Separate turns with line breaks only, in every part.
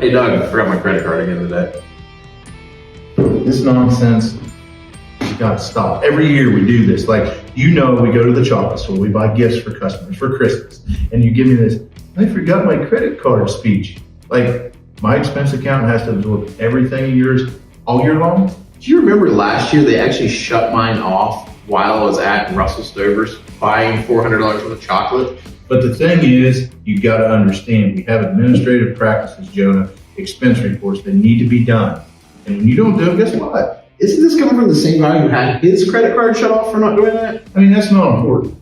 Hey Doug, I forgot my credit card again today.
This nonsense has got to stop. Every year we do this. Like, we go to the chocolate store, we buy gifts for customers for Christmas, and you give me this, I forgot my credit card speech. Like, my expense account has to absorb everything of yours all year long.
Do you remember last year they actually shut mine off while I was at Russell Stover's buying $400 worth of chocolate?
But the thing is, you got to understand, we have administrative practices, Jonah, expense reports that need to be done. And when you don't do it, guess what?
Isn't this coming from the same guy who had his credit card shut off for not doing that?
I mean, that's not important.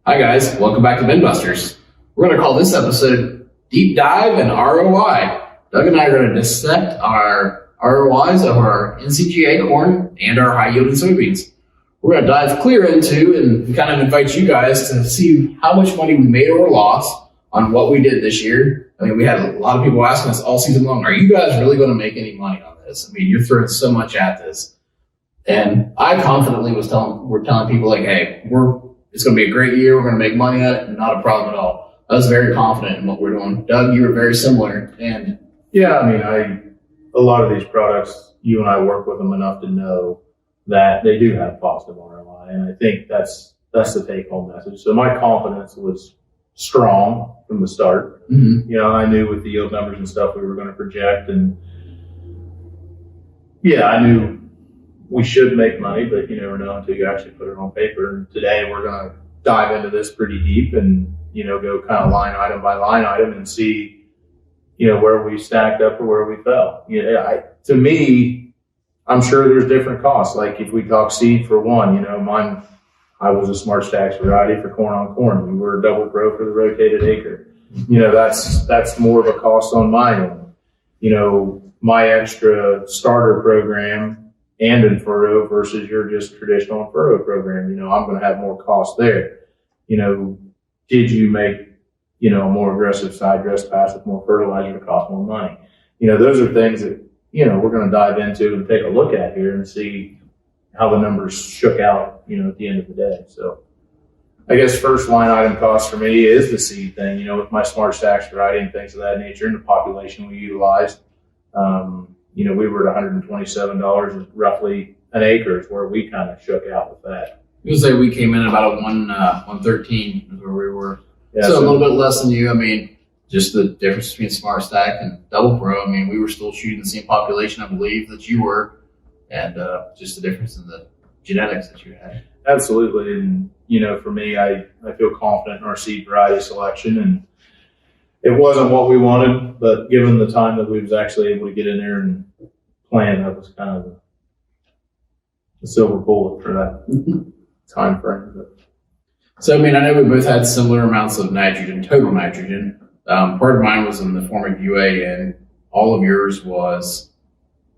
Hi guys, welcome back to OHBinBusters. We're going to call this episode Deep Dive and ROI. Doug and I are going to dissect our ROIs of our NCGA corn and our high-yielding soybeans. We're going to dive clear into and kind of invite you guys to see how much money we made or lost on what we did this year. I mean, we had a lot of people asking us all season long, are you guys really going to make any money on this? I mean, you're throwing so much at this. And I confidently we're telling people like, hey, it's going to be a great year. We're going to make money at it. Not a problem at all. I was very confident in what we're doing. Doug, you were very similar. And
yeah, I mean, a lot of these products, you and I work with them enough to know that they do have positive ROI, and I think that's the take-home message. So my confidence was strong from the start.
Mm-hmm.
I knew with the yield numbers and stuff we were going to project, and yeah, I knew we should make money, but you never know until you actually put it on paper. And today we're going to dive into this pretty deep and go kind of line item by line item and see where we stacked up or where we fell. To me, I'm sure there's different costs. Like if we talk seed for one, mine, I was a Smart Stacks variety for corn on corn. We were a double pro for the rotated acre. That's more of a cost on my end. My extra starter program and in furrow versus your just traditional furrow program, I'm going to have more cost there. Did you make, a more aggressive side dress pass with more fertilizer to cost more money? Those are things that, we're going to dive into and take a look at here and see how the numbers shook out, at the end of the day. So I guess first line item cost for me is the seed thing, with my Smart Stacks variety and things of that nature and the population we utilized. We were at $127 roughly an acre is where we kind of shook out with that.
You would say we came in at about a 113 is where we were.
Yeah,
so a little bit less than you. I mean, just the difference between Smart Stack and Double Pro. I mean, we were still shooting the same population, I believe, that you were, and just the difference in the genetics that you had.
Absolutely, and for me, I feel confident in our seed variety selection, and it wasn't what we wanted, but given the time that we was actually able to get in there and plan, that was kind of the silver bullet for that time frame. But.
So, I mean, I know we both had similar amounts of nitrogen, total nitrogen. Part of mine was in the form of UA, and all of yours was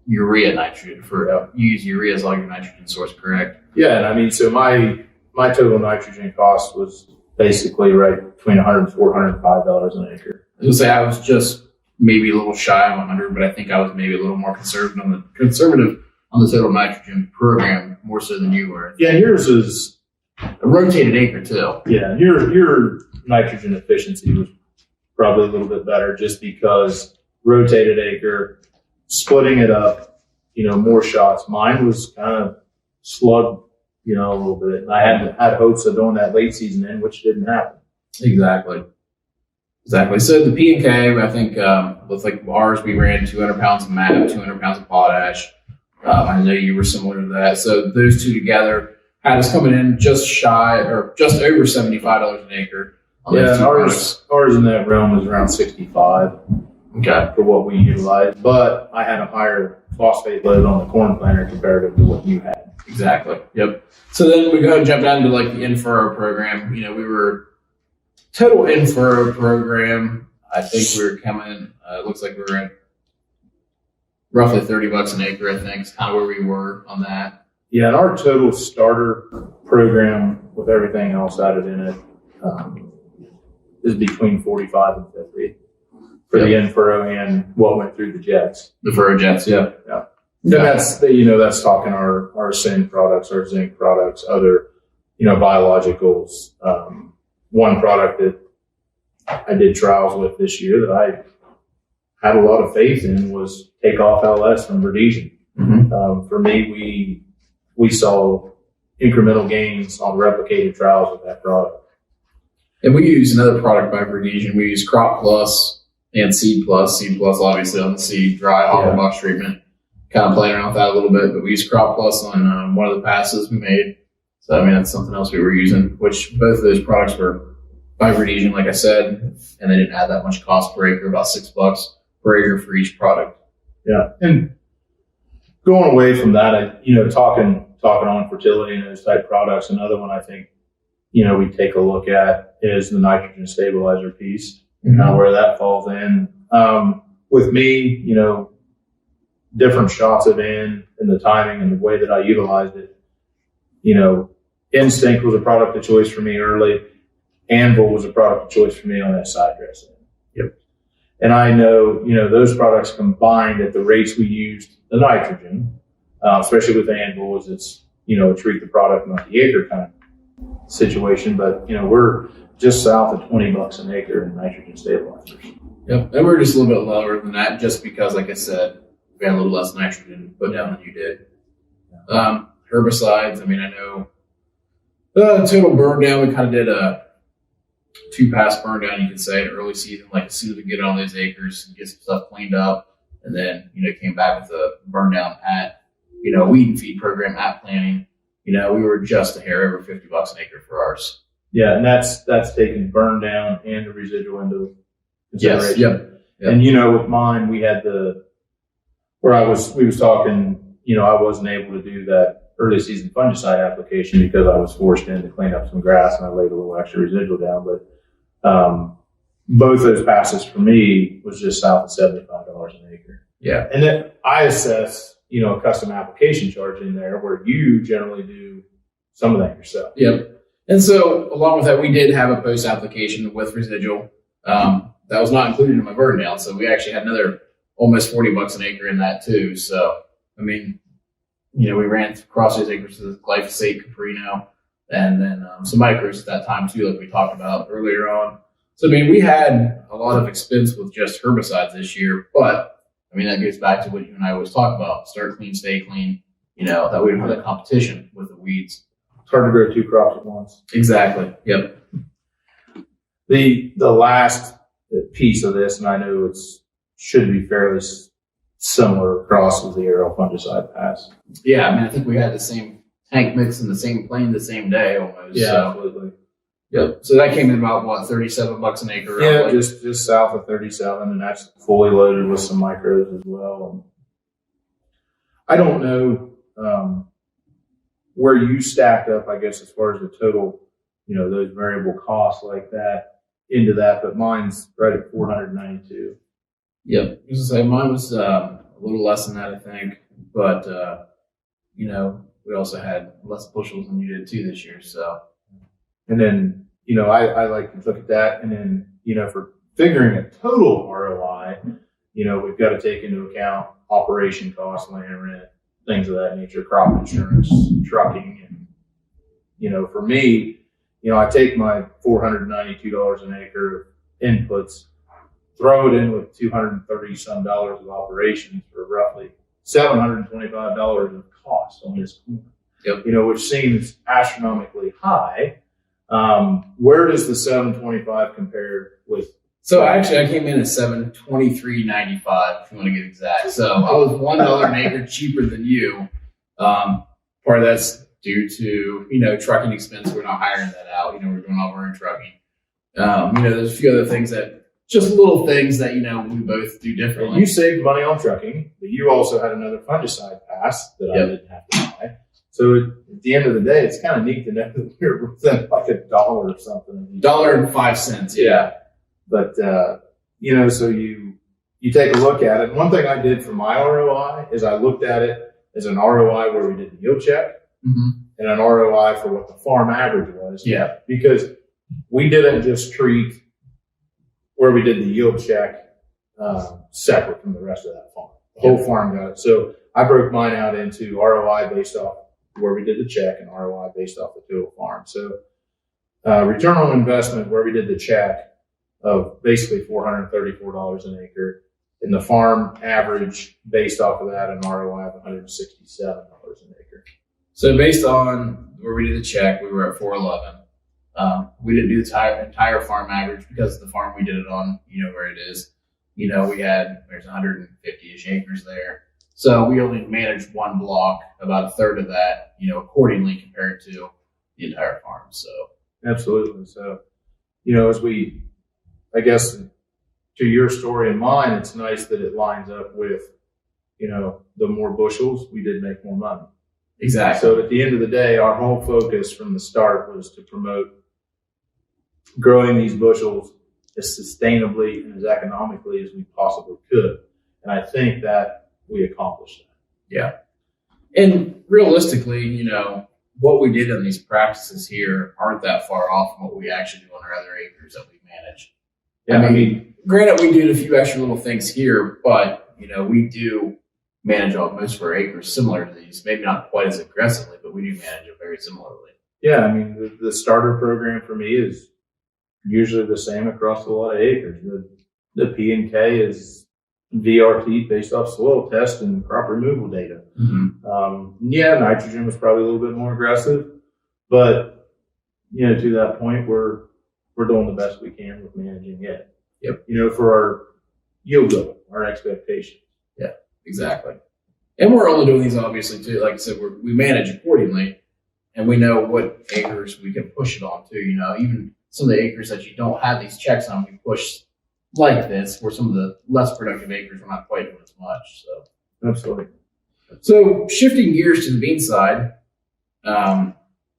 urea nitrogen. You use urea as all your nitrogen source, correct?
Yeah, and I mean, so my total nitrogen cost was basically right between $104 and $105 an acre.
I was gonna say I was just maybe a little shy of 100, but I think I was maybe a little more conservative on the total nitrogen program more so than you were.
Yeah, yours is
a rotated acre too.
Yeah, your nitrogen efficiency was probably a little bit better just because rotated acre, splitting it up, more shots. Mine was kind of slugged, a little bit. And I had hopes of doing that late season in, which didn't happen.
Exactly. So the P and K, I think with like ours, we ran 200 pounds of MAP, 200 pounds of potash. I know you were similar to that. So those two together had us coming in just shy or just over $75 an acre.
Yeah, and ours in that realm was around 65.
Okay.
For what we utilized, but I had a higher phosphate load on the corn planter comparative to what you had.
Exactly. Yep. So then we go and jump down to like the in-furrow program. We were total in-furrow program. I think we were coming. It looks like we were at roughly $30 an acre. I think is kind of where we were on that.
Yeah, and our total starter program with everything else added in it is between 45 and 50 for the in-furrow and what went through the jets.
The furrow jets, yeah.
Yeah. And that's talking our SIN products, our zinc products, other, biologicals. One product that I did trials with this year that I had a lot of faith in was Takeoff LS from Verdesian. For me, we saw incremental gains on replicated trials with that product.
And we use another product by Verdesian. We use Crop Plus and Seed Plus. Seed Plus, obviously, on the seed, dry hollow box treatment. Kind of playing around with that a little bit, but we use Crop Plus on one of the passes we made. So, I mean, that's something else we were using, which both of those products were by Verdesian, like I said, and they didn't add that much cost per acre, about $6 per acre for each product.
Yeah. And going away from that, talking on fertility and those type products, another one I think, we take a look at is the nitrogen stabilizer piece and kind of where that falls in. With me, different shots of N and the timing and the way that I utilized it, Instinct was a product of choice for me early. Anvil was a product of choice for me on that side dressing.
Yep.
And I know, those products combined at the rates we used the nitrogen, especially with Anvil, is it's, a treat the product, not the acre kind of situation. But, we're just south of $20 an acre in nitrogen stabilizers.
Yep. And we're just a little bit lower than that just because, like I said, we had a little less nitrogen put down than you did. Herbicides, I mean, I know total burn down, we kind of did a 2-pass burn down, you could say, in early season, like as soon as we get on those acres and get some stuff cleaned up. And then, came back with a burn down at, weed and feed program at planting. We were just a hair over $50 an acre for ours.
Yeah. And that's taking burn down and the residual into consideration.
Yes. Yep.
And, with mine, we had we was talking, I wasn't able to do that early season fungicide application because I was forced in to clean up some grass and I laid a little extra residual down. But both those passes for me was just south of $75 an acre.
Yeah.
And then I assess, a custom application charge in there where you generally do some of that yourself.
Yep. And so along with that, we did have a post application with residual. That was not included in my burn down. So we actually had another almost $40 an acre in that too. So, I mean, we ran across those acres with glyphosate, Caprino, and then some micros at that time too, like we talked about earlier on. So, I mean, we had a lot of expense with just herbicides this year, but I mean, that goes back to what you and I always talk about: start clean, stay clean. That we don't have that competition with the weeds.
It's hard to grow 2 crops at once.
Exactly. Yep.
The last piece of this, and I know it's should be fairly similar across with the aerial fungicide pass.
Yeah, I mean, I think we had the same tank mix in the same plane the same day almost.
Yeah,
so.
absolutely.
Yep. So that came in about $37 an acre.
Yeah,
roughly.
just south of 37, and that's fully loaded with some micros as well. And I don't know where you stack up, I guess, as far as the total, those variable costs like that into that, but mine's right at 492.
Yep. I was gonna say mine was a little less than that, I think, but we also had less bushels than you did too this year. So,
and then I like to look at that, and then for figuring a total ROI, we've got to take into account operation costs, land rent, things of that nature, crop insurance, trucking, and for me, I take my $492 an acre inputs, throw it in with $230 some dollars of operations for roughly $725 of cost on this corn.
Yep.
Which seems astronomically high. Where does the $725 compare with?
So actually, I came in at $723.95 if you want to get exact. So I was $1 an acre cheaper than you. Part of that's due to trucking expense. We're not hiring that out. We're doing all of our own trucking. There's a few other things just little things that we both do differently.
You saved money on trucking, but you also had another fungicide pass that I didn't have to buy. So at the end of the day, it's kind of neat to know that we're within like $1 or something.
$1.05. Yeah.
But, so you take a look at it. And one thing I did for my ROI is I looked at it as an ROI where we did the yield check and an ROI for what the farm average was.
Yeah.
Because we didn't just treat where we did the yield check separate from the rest of that farm. The whole farm got it. So I broke mine out into ROI based off where we did the check and ROI based off the total farm. So return on investment where we did the check, of basically $434 an acre. And the farm average based off of that an ROI of $167 an acre.
So based on where we did the check, we were at 411. We didn't do the entire farm average because of the farm we did it on, where it is. There's 150-ish acres there. So we only managed one block, about a third of that, accordingly compared to the entire farm. So
absolutely. So, I guess to your story and mine, it's nice that it lines up with, the more bushels, we did make more money.
Exactly.
So at the end of the day, our whole focus from the start was to promote growing these bushels as sustainably and as economically as we possibly could. And I think that we accomplished that.
Yeah. And realistically, what we did in these practices here aren't that far off from what we actually do on our other acres that we manage.
Yeah,
I mean, granted, we did a few extra little things here, but, we do manage most of our acres similar to these. Maybe not quite as aggressively, but we do manage it very similarly.
Yeah, I mean, the starter program for me is usually the same across a lot of acres. The P&K is VRT based off soil test and crop removal data.
Mm-hmm.
Nitrogen was probably a little bit more aggressive, but to that point, we're doing the best we can with managing it.
Yep.
For our yield goal, our expectations.
Yeah, exactly. And we're only doing these obviously too. Like I said, we manage accordingly, and we know what acres we can push it on to. Even some of the acres that you don't have these checks on, we push like this. Where some of the less productive acres, we're not quite doing as much. So
absolutely.
So shifting gears to the bean side, I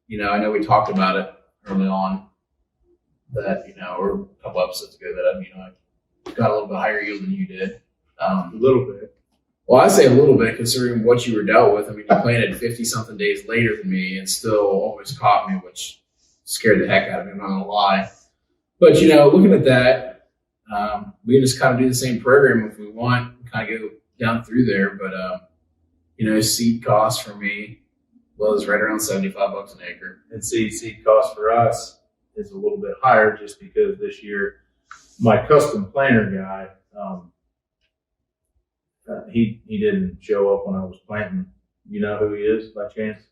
know we talked about it early on that or a couple episodes ago that I got a little bit higher yield than you did.
A little bit.
Well, I say a little bit considering what you were dealt with. I mean, you planted 50-something days later than me and still almost caught me, which scared the heck out of me, I'm not going to lie. But, looking at that, we can just kind of do the same program if we want, kind of go down through there. But, seed cost for me was right around $75 an acre.
And seed cost for us is a little bit higher just because this year my custom planter guy, he didn't show up when I was planting. You know who he is by chance?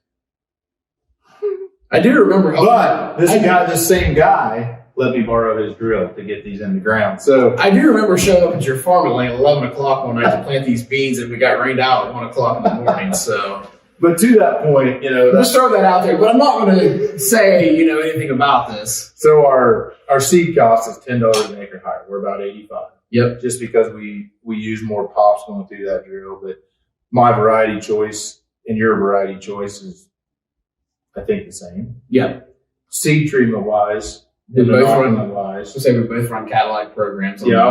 I do remember.
But this same guy let me borrow his drill to get these in the ground. So
I do remember showing up at your farm at like 11 o'clock one night to plant these beans, and we got rained out at 1 o'clock in the morning. So,
but to that point,
let's throw that out there. But I'm not going to say anything about this.
So our seed cost is $10 an acre higher. We're about 85.
Yep.
Just because we use more pops going through that drill, but my variety choice and your variety choice is, I think, the same.
Yeah.
Seed treatment wise,
we both run Cadillac programs.
Yeah,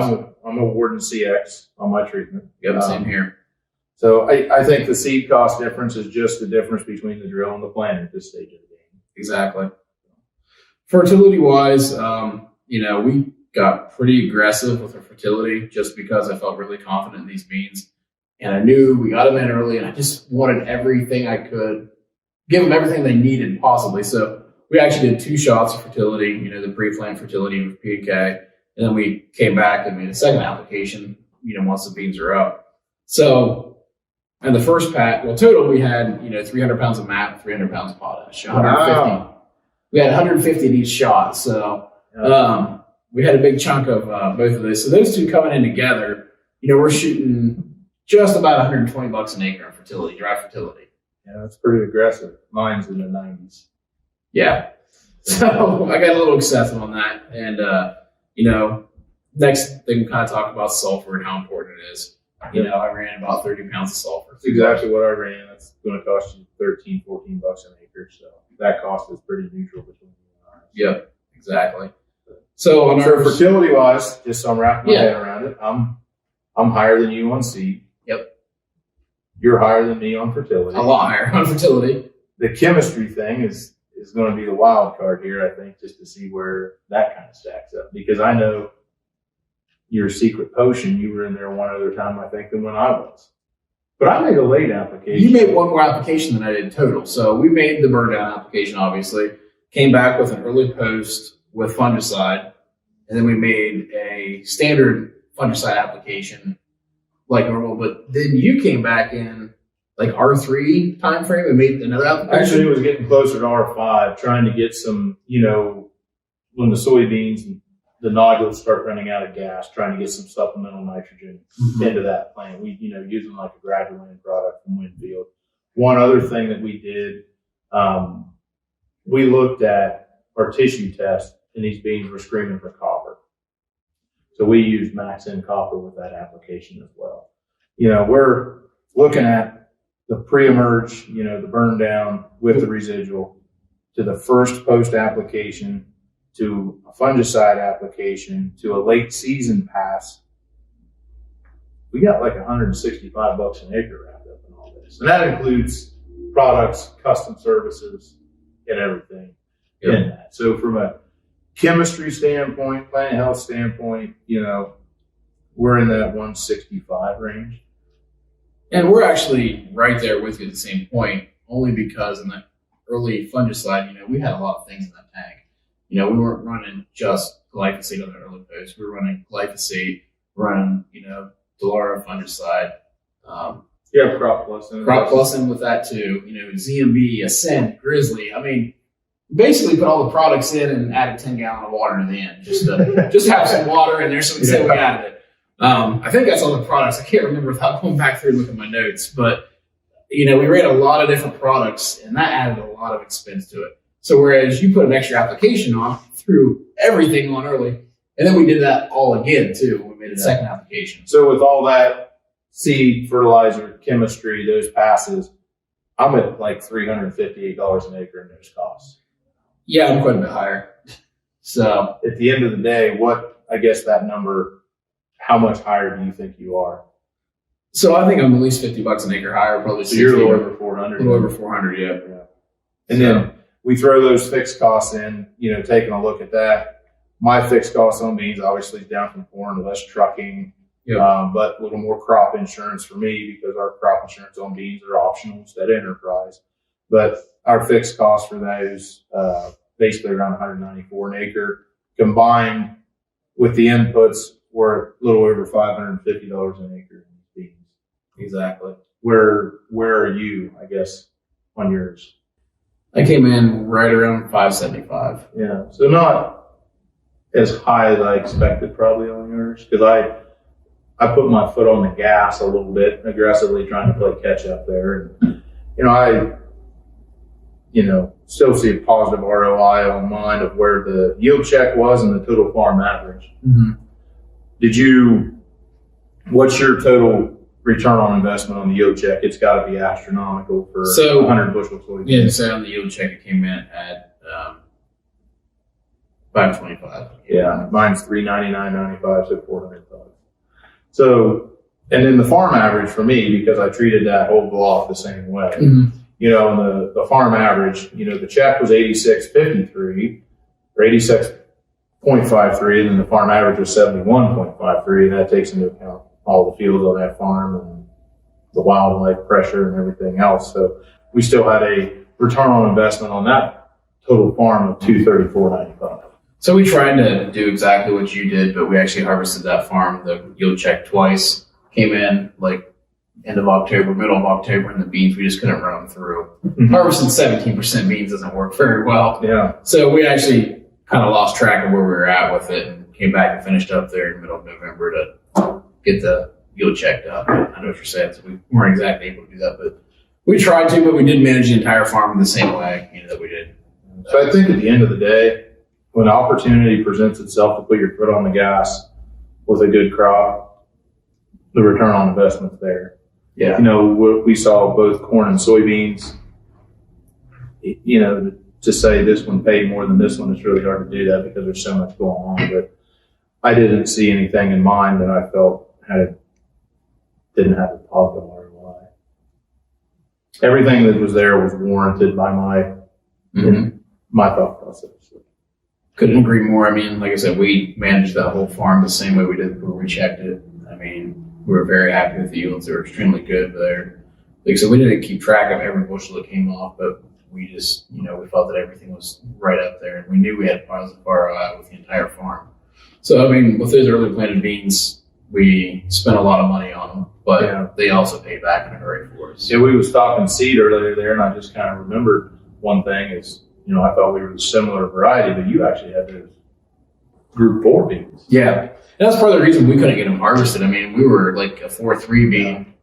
I'm a Warden CX on my treatment.
Yep, same here.
So I think the seed cost difference is just the difference between the drill and the plant at this stage of the game.
Exactly. Fertility wise, we got pretty aggressive with our fertility just because I felt really confident in these beans. And I knew we got them in early, and I just wanted everything I could, give them everything they needed possibly. So we actually did 2 shots of fertility, the pre-plant fertility with P&K. And then we came back and made a second application, once the beans are up. So, and the first total we had, 300 pounds of MAP, 300 pounds of potash, 150. Wow. We had 150 at each shot. So, we had a big chunk of both of those. So those 2 coming in together, we're shooting just about $120 an acre on fertility, dry fertility.
Yeah, that's pretty aggressive. Mine's in the 90s.
Yeah. So I got a little excessive on that. And, next thing we kind of talk about sulfur and how important it is. I ran about 30 pounds of sulfur.
That's exactly what I ran. That's going to cost you $13, $14 an acre. So that cost is pretty neutral between you and I.
Yep, exactly. So on our
fertility wise, just so I'm wrapping my head around it, I'm higher than you on seed.
Yep.
You're higher than me on fertility.
A lot higher on fertility.
The chemistry thing is going to be the wild card here, I think, just to see where that kind of stacks up. Because I know your secret potion, you were in there one other time, I think, than when I was. But I made a late application.
You made one more application than I did total. So we made the burn down application, obviously. Came back with an early post with fungicide. and then we made a standard fungicide application like normal. But then you came back in like R3 time frame and made another application.
Actually, it was getting closer to R5, trying to get some, when the soybeans, the nodules start running out of gas, trying to get some supplemental nitrogen into that plant. We, using like a graduated product from Winfield. One other thing that we did, we looked at our tissue test, and these beans were screaming for copper. So we used Max N copper with that application as well. We're looking at the pre-emerge, the burn down with the residual, to the first post application, to a fungicide application, to a late season pass. We got like $165 an acre wrapped up in all this. And that includes products, custom services, and everything in that. So from a chemistry standpoint, plant health standpoint, we're in that 165 range.
And we're actually right there with you at the same point, only because in the early fungicide, we had a lot of things in that tank. We weren't running just glyphosate on the early post. We were running glyphosate, running, Delara fungicide.
Crop Plus.
Crop Plus in with that too. ZMB, Ascent, Grizzly. I mean, basically put all the products in and added 10 gallons of water to the end. Just have some water in there so we can say we added it. I think that's all the products. I can't remember without going back through and looking at my notes. But, we ran a lot of different products, and that added a lot of expense to it. So whereas you put an extra application on, threw everything on early, and then we did that all again too when we made a second application.
So with all that seed, fertilizer, chemistry, those passes, I'm at like $358 an acre in those costs.
Yeah, I'm quite a bit higher. So
at the end of the day, that number, how much higher do you think you are?
So I think I'm at least $50 an acre higher, probably.
So you're a little over 400.
A little over 400, yeah.
And then we throw those fixed costs in, taking a look at that. My fixed costs on beans obviously is down from corn, less trucking, but a little more crop insurance for me because our crop insurance on beans are optional instead of enterprise. But our fixed costs for those basically around 194 an acre. Combined with the inputs, we're a little over $550 an acre in beans.
Exactly.
Where are you, on yours?
I came in right around 575.
Yeah, so not as high as I expected probably on yours, because I put my foot on the gas a little bit aggressively trying to play catch up there. And, I still see a positive ROI on mine of where the yield check was and the total farm average. What's your total return on investment on the yield check? It's got to be astronomical for 100 bushel soybeans.
Yeah, so on the yield check, it came in at 525.
Yeah, mine's 399.95, so 400 bucks. So, and then the farm average for me, because I treated that whole block the same way. The farm average, the check was 86.53 or 86.53, and then the farm average was 71.53, and that takes into account all the fields on that farm and the wildlife pressure and everything else. So we still had a return on investment on that total farm of $234.95.
So we tried to do exactly what you did, but we actually harvested that farm, the yield check twice, came in like end of October, middle of October, and the beans, we just couldn't run them through. Harvesting 17% beans doesn't work very well.
Yeah.
So we actually kind of lost track of where we were at with it and came back and finished up there in the middle of November to get the yield check done. I know what you're saying, so we weren't exactly able to do that, but we tried to, but we did manage the entire farm in the same way that we did.
So I think at the end of the day, when opportunity presents itself to put your foot on the gas with a good crop, the return on investment's there.
Yeah.
We saw both corn and soybeans. To say this one paid more than this one, it's really hard to do that because there's so much going on. But I didn't see anything in mind that I felt didn't have a positive ROI. Everything that was there was warranted by my thought process.
Couldn't agree more. I mean, like I said, we managed that whole farm the same way we did before we checked it. I mean, we were very happy with the yields. They were extremely good there. Like I said, we didn't keep track of every bushel that came off, but we just, we felt that everything was right up there. And we knew we had positive ROI with the entire farm. So, I mean, with those early planted beans, we spent a lot of money on them, but they also paid back in a hurry for us.
Yeah, we was talking seed earlier there, and I just kind of remembered one thing is, I thought we were a similar variety, but you actually had those Group 4 beans.
Yeah. And that's part of the reason we couldn't get them harvested. I mean, we were like a 4-3 bean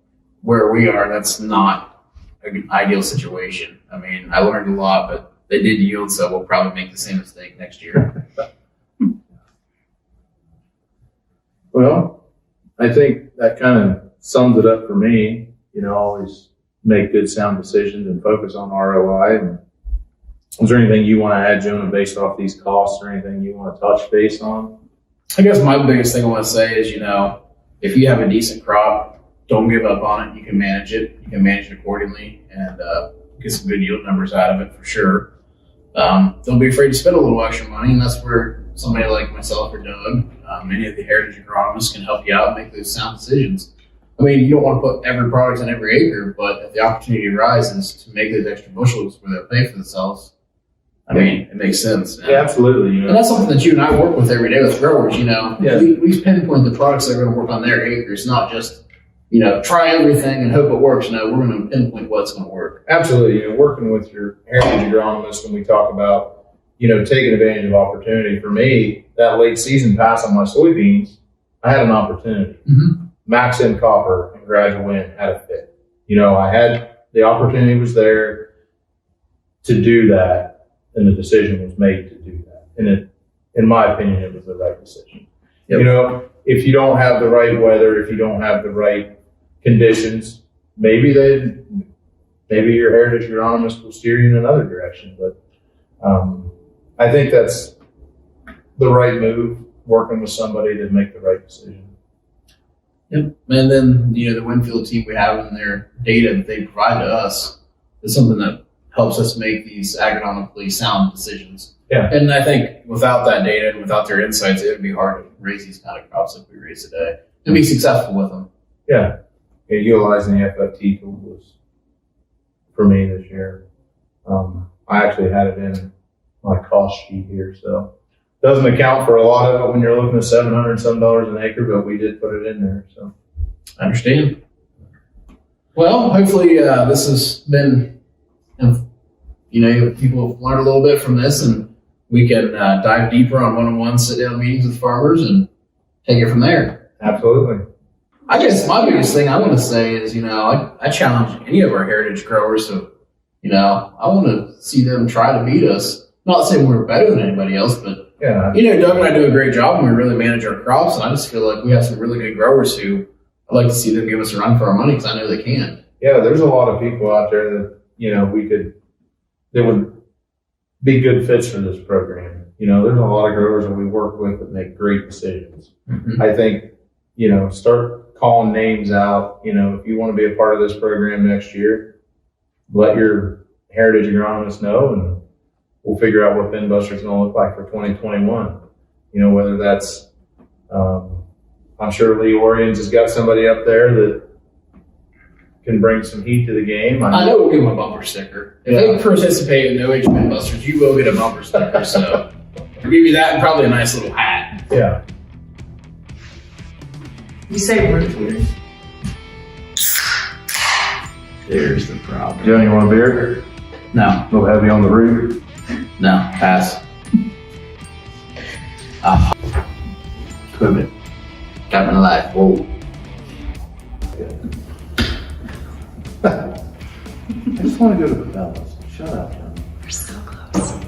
where we are. That's not an ideal situation. I mean, I learned a lot, but they did yield, so we'll probably make the same mistake next year.
Well, I think that kind of sums it up for me. Always make good, sound decisions and focus on ROI. And is there anything you want to add, Jonah, based off these costs, or anything you want to touch base on?
I guess my biggest thing I want to say is, if you have a decent crop, don't give up on it. You can manage it. You can manage it accordingly and get some good yield numbers out of it for sure. Don't be afraid to spend a little extra money, and that's where somebody like myself or Doug, any of the heritage agronomists can help you out and make those sound decisions. I mean, you don't want to put every product on every acre, but if the opportunity arises to make those extra bushels where they'll pay for themselves, I mean, it makes sense.
Yeah, absolutely.
And that's something that you and I work with every day with growers, We pinpoint the products that are going to work on their acres, not just, try everything and hope it works. No, we're going to pinpoint what's going to work.
Absolutely. Working with your heritage agronomist, when we talk about, taking advantage of opportunity. For me, that late season pass on my soybeans, I had an opportunity.
Mm-hmm.
Max in copper and gradual wind had a fit. I had the opportunity was there to do that, and the decision was made to do that. And in my opinion, it was the right decision. Yep. If you don't have the right weather, if you don't have the right conditions, maybe your heritage agronomist will steer you in another direction. But I think that's the right move, working with somebody to make the right decision.
Yep. And then, the Winfield team we have in their data that they provide to us is something that helps us make these agronomically sound decisions.
Yeah.
And I think without that data and without their insights, it would be hard to raise these kind of crops like we raise today and be successful with them.
Yeah. Utilizing the FFT tool was, for me this year. I actually had it in my cost sheet here, so doesn't account for a lot of it when you're looking at $700 some an acre, but we did put it in there. So
I understand. Well, hopefully this has been, people have learned a little bit from this, and we can dive deeper on one-on-one sit-down meetings with farmers and take it from there.
Absolutely.
I guess my biggest thing I want to say is, I challenge any of our heritage growers to, I want to see them try to beat us. Not saying we're better than anybody else, but, Doug and I do a great job and we really manage our crops. And I just feel like we have some really good growers who I'd like to see them give us a run for our money because I know they can.
Yeah, there's a lot of people out there that, that would be good fits for this program. There's a lot of growers that we work with that make great decisions.
Mm-hmm.
I think, start calling names out. If you want to be a part of this program next year, let your heritage agronomist know, and we'll figure out what BinBusters is going to look like for 2021. Whether that's, I'm sure Lee Orions has got somebody up there that can bring some heat to the game.
I know we'll give them a bumper sticker. If they participate in OHBinBusters, you will get a bumper sticker. So we'll give you that and probably a nice little hat.
Yeah.
You say root beers.
There's the problem.
Johnny, you want a beer?
No.
A little heavy on the root?
No. Pass. Equipment. Got my life. Whoa.
I just want to go to the fellas. Shut up, Johnny.
We're so close.